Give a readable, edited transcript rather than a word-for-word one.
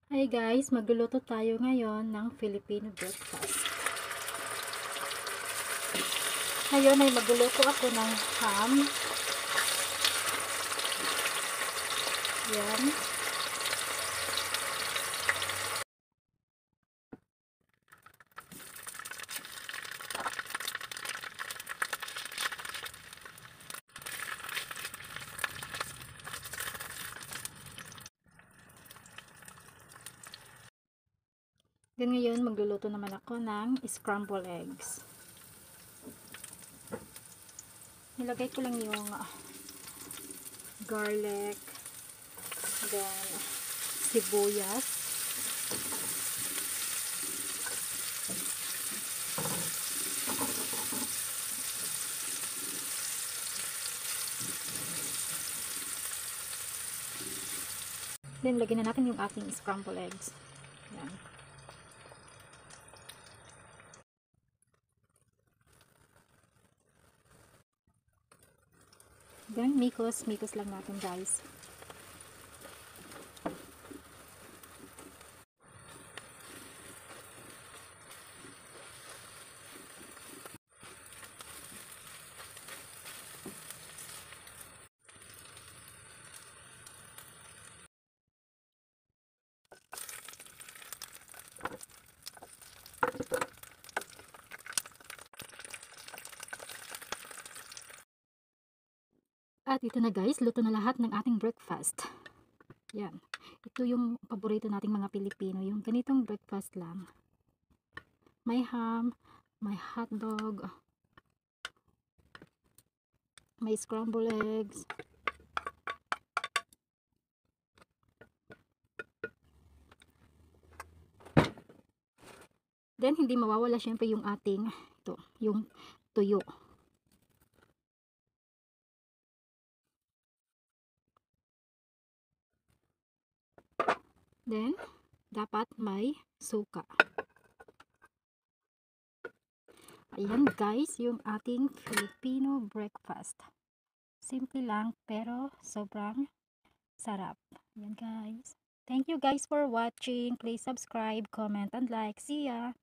Hi guys, magluluto tayo ngayon ng Filipino breakfast. Ngayon ay magluluto ako ng ham. Yan. Then ngayon magluluto naman ako ng scrambled eggs. Nilagay ko lang yung garlic, then sibuyas, then lagyan na natin yung ating scrambled eggs. Yan. Then mikos lang natin guys. At ito na guys, luto na lahat ng ating breakfast. Yan. Ito yung paborito nating mga Pilipino, yung ganitong breakfast lang. May ham, may hotdog, may scrambled eggs. Then hindi mawawala syempre yung ating yung tuyo. Then dapat may suka. Ayan guys, yung ating Filipino breakfast. Simple lang pero sobrang sarap. Ayan guys. Thank you guys for watching. Please subscribe, comment, and like. See ya!